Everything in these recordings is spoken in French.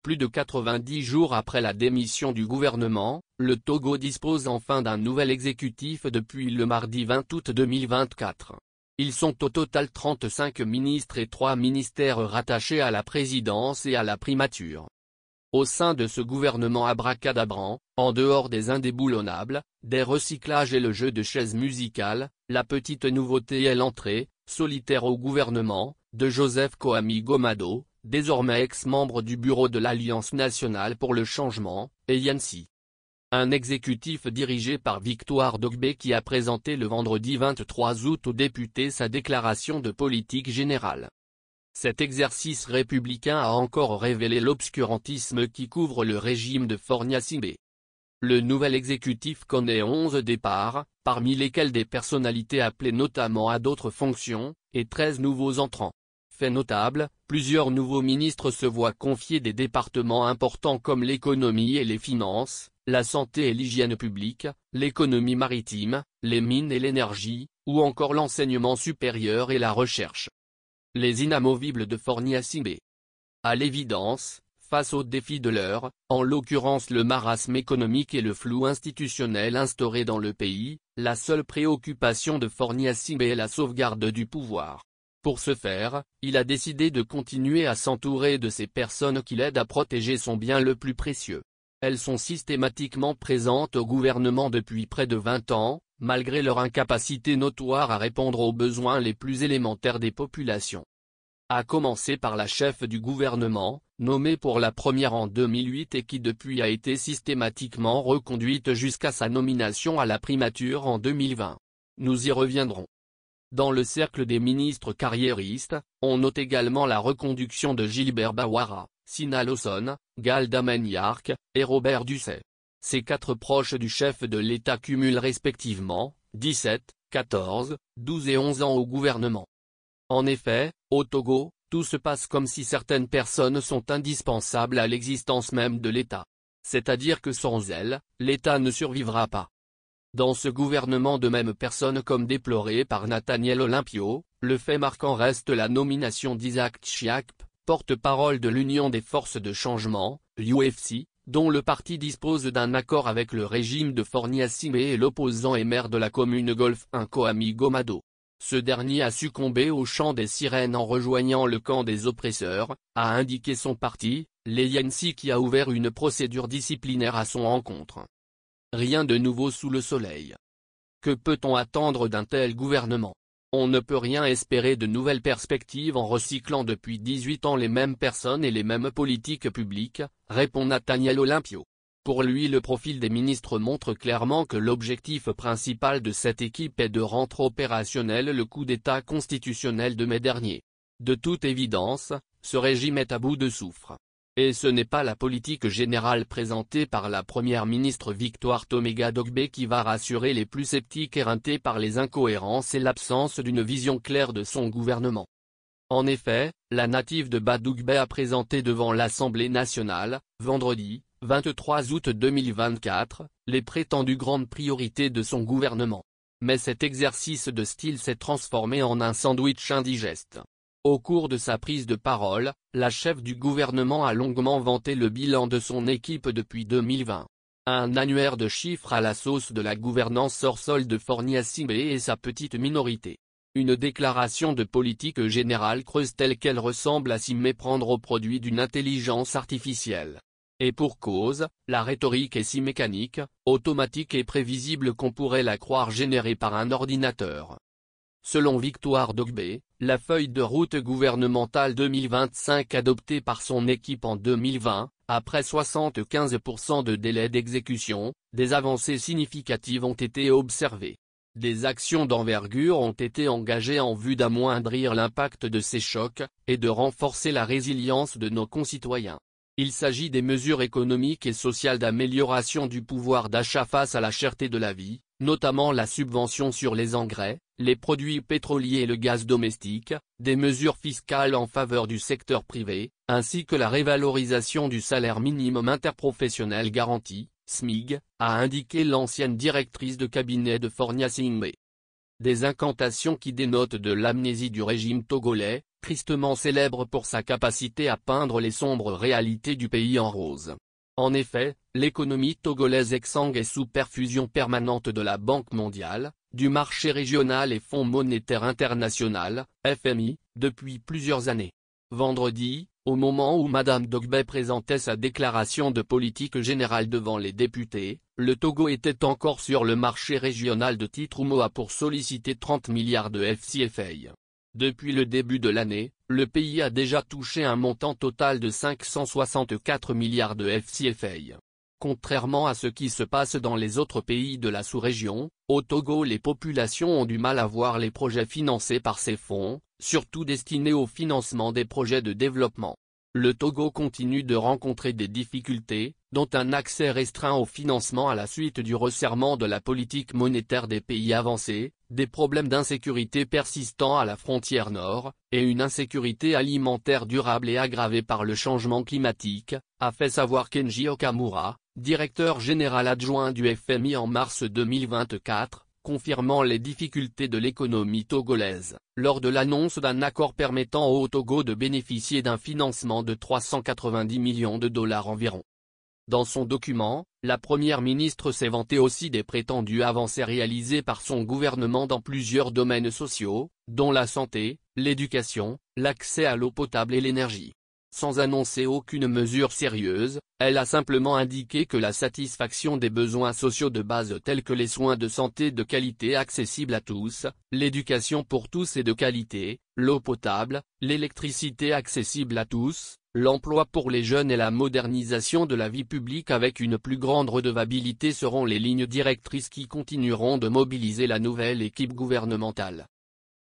Plus de 90 jours après la démission du gouvernement, le Togo dispose enfin d'un nouvel exécutif depuis le mardi 20 août 2024. Ils sont au total 35 ministres et 3 ministères rattachés à la présidence et à la primature. Au sein de ce gouvernement abracadabrant, en dehors des indéboulonnables, des recyclages et le jeu de chaises musicales, la petite nouveauté est l'entrée, solitaire au gouvernement, de Joseph Koami Gomado, désormais ex-membre du bureau de l'Alliance nationale pour le changement, ANC. Un exécutif dirigé par Victoire Dogbe qui a présenté le vendredi 23 août aux députés sa déclaration de politique générale. Cet exercice républicain a encore révélé l'obscurantisme qui couvre le régime de Fornia Singbe. Le nouvel exécutif connaît 11 départs, parmi lesquels des personnalités appelées notamment à d'autres fonctions, et 13 nouveaux entrants. Fait notable, plusieurs nouveaux ministres se voient confier des départements importants comme l'économie et les finances, la santé et l'hygiène publique, l'économie maritime, les mines et l'énergie, ou encore l'enseignement supérieur et la recherche. Les inamovibles de Fornia Singbe. À l'évidence, face aux défis de l'heure, en l'occurrence le marasme économique et le flou institutionnel instauré dans le pays, la seule préoccupation de Fornia Singbe est la sauvegarde du pouvoir. Pour ce faire, il a décidé de continuer à s'entourer de ces personnes qui l'aident à protéger son bien le plus précieux. Elles sont systématiquement présentes au gouvernement depuis près de 20 ans, malgré leur incapacité notoire à répondre aux besoins les plus élémentaires des populations. À commencer par la chef du gouvernement, nommée pour la première en 2008 et qui depuis a été systématiquement reconduite jusqu'à sa nomination à la primature en 2020. Nous y reviendrons. Dans le cercle des ministres carriéristes, on note également la reconduction de Gilbert Bawara, Sina Lawson, Gal Damaniark, et Robert Ducet. Ces 4 proches du chef de l'État cumulent respectivement 17, 14, 12 et 11 ans au gouvernement. En effet, au Togo, tout se passe comme si certaines personnes sont indispensables à l'existence même de l'État. C'est-à-dire que sans elles, l'État ne survivra pas. Dans ce gouvernement de mêmes personnes comme déploré par Nathaniel Olympio, le fait marquant reste la nomination d'Isaac Tchiakp, porte-parole de l'Union des forces de changement, UFC, dont le parti dispose d'un accord avec le régime de Fornia Singbe et l'opposant et maire de la commune Golfe 1 Koami Gomado. Ce dernier a succombé au chant des sirènes en rejoignant le camp des oppresseurs, a indiqué son parti, l'ANC qui a ouvert une procédure disciplinaire à son encontre. Rien de nouveau sous le soleil. Que peut-on attendre d'un tel gouvernement? On ne peut rien espérer de nouvelles perspectives en recyclant depuis 18 ans les mêmes personnes et les mêmes politiques publiques, répond Nathaniel Olympio. Pour lui le profil des ministres montre clairement que l'objectif principal de cette équipe est de rendre opérationnel le coup d'État constitutionnel de mai dernier. De toute évidence, ce régime est à bout de souffle. Et ce n'est pas la politique générale présentée par la première ministre Victoire Toméga Dogbe qui va rassurer les plus sceptiques éreintés par les incohérences et l'absence d'une vision claire de son gouvernement. En effet, la native de Badugbe a présenté devant l'Assemblée nationale, vendredi, 23 août 2024, les prétendues grandes priorités de son gouvernement. Mais cet exercice de style s'est transformé en un sandwich indigeste. Au cours de sa prise de parole, la chef du gouvernement a longuement vanté le bilan de son équipe depuis 2020. Un annuaire de chiffres à la sauce de la gouvernance hors sol de Fornia Singbe et sa petite minorité. Une déclaration de politique générale creuse telle qu'elle ressemble à s'y méprendre au produit d'une intelligence artificielle. Et pour cause, la rhétorique est si mécanique, automatique et prévisible qu'on pourrait la croire générée par un ordinateur. Selon Victoire Dogbe, la feuille de route gouvernementale 2025 adoptée par son équipe en 2020, après 75% de délai d'exécution, des avancées significatives ont été observées. Des actions d'envergure ont été engagées en vue d'amoindrir l'impact de ces chocs, et de renforcer la résilience de nos concitoyens. Il s'agit des mesures économiques et sociales d'amélioration du pouvoir d'achat face à la cherté de la vie, notamment la subvention sur les engrais, les produits pétroliers et le gaz domestique, des mesures fiscales en faveur du secteur privé, ainsi que la révalorisation du salaire minimum interprofessionnel garanti, SMIG, a indiqué l'ancienne directrice de cabinet de Fornia Singbe. des incantations qui dénotent de l'amnésie du régime togolais, tristement célèbre pour sa capacité à peindre les sombres réalités du pays en rose. En effet, l'économie togolaise exsangue est sous perfusion permanente de la Banque mondiale, du marché régional et Fonds monétaire international, FMI, depuis plusieurs années. Vendredi, au moment où Madame Dogbe présentait sa déclaration de politique générale devant les députés, le Togo était encore sur le marché régional de titres UMOA pour solliciter 30 milliards de FCFA. Depuis le début de l'année, le pays a déjà touché un montant total de 564 milliards de FCFA. Contrairement à ce qui se passe dans les autres pays de la sous-région, au Togo les populations ont du mal à voir les projets financés par ces fonds, surtout destinés au financement des projets de développement. Le Togo continue de rencontrer des difficultés, dont un accès restreint au financement à la suite du resserrement de la politique monétaire des pays avancés, des problèmes d'insécurité persistants à la frontière nord, et une insécurité alimentaire durable et aggravée par le changement climatique, a fait savoir Kenji Okamura, directeur général adjoint du FMI en mars 2024, confirmant les difficultés de l'économie togolaise, lors de l'annonce d'un accord permettant au Togo de bénéficier d'un financement de 390 millions de dollars environ. Dans son document, la première ministre s'est vantée aussi des prétendues avancées réalisées par son gouvernement dans plusieurs domaines sociaux, dont la santé, l'éducation, l'accès à l'eau potable et l'énergie. Sans annoncer aucune mesure sérieuse, elle a simplement indiqué que la satisfaction des besoins sociaux de base tels que les soins de santé de qualité accessibles à tous, l'éducation pour tous et de qualité, l'eau potable, l'électricité accessible à tous, l'emploi pour les jeunes et la modernisation de la vie publique avec une plus grande redevabilité seront les lignes directrices qui continueront de mobiliser la nouvelle équipe gouvernementale.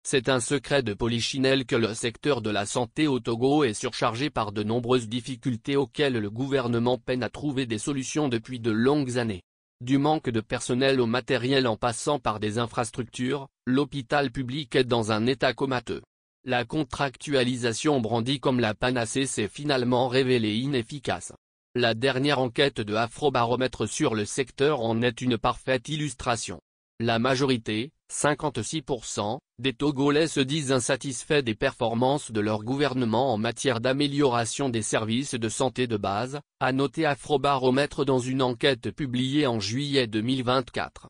C'est un secret de polichinelle que le secteur de la santé au Togo est surchargé par de nombreuses difficultés auxquelles le gouvernement peine à trouver des solutions depuis de longues années. Du manque de personnel au matériel en passant par des infrastructures, l'hôpital public est dans un état comateux. La contractualisation brandie comme la panacée s'est finalement révélée inefficace. La dernière enquête de Afrobaromètre sur le secteur en est une parfaite illustration. La majorité, 56%, des Togolais se disent insatisfaits des performances de leur gouvernement en matière d'amélioration des services de santé de base, a noté Afrobaromètre dans une enquête publiée en juillet 2024.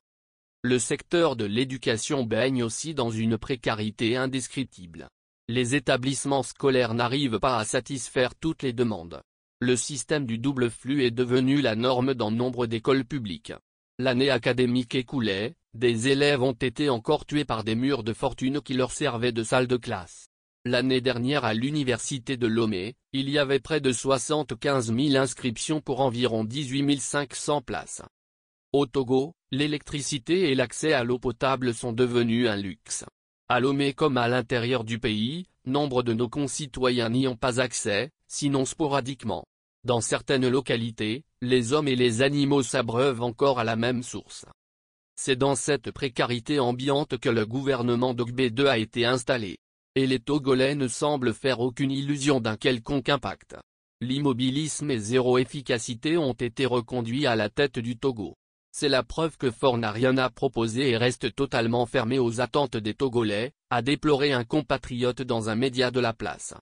Le secteur de l'éducation baigne aussi dans une précarité indescriptible. Les établissements scolaires n'arrivent pas à satisfaire toutes les demandes. Le système du double flux est devenu la norme dans nombre d'écoles publiques. L'année académique écoulée, des élèves ont été encore tués par des murs de fortune qui leur servaient de salle de classe. L'année dernière à l'université de Lomé, il y avait près de 75 000 inscriptions pour environ 18 500 places. Au Togo, l'électricité et l'accès à l'eau potable sont devenus un luxe. À Lomé comme à l'intérieur du pays, nombre de nos concitoyens n'y ont pas accès, sinon sporadiquement. Dans certaines localités, les hommes et les animaux s'abreuvent encore à la même source. C'est dans cette précarité ambiante que le gouvernement Dogbe II a été installé. Et les Togolais ne semblent faire aucune illusion d'un quelconque impact. L'immobilisme et zéro efficacité ont été reconduits à la tête du Togo. C'est la preuve que Faure n'a rien à proposer et reste totalement fermé aux attentes des Togolais, a déploré un compatriote dans un média de la place.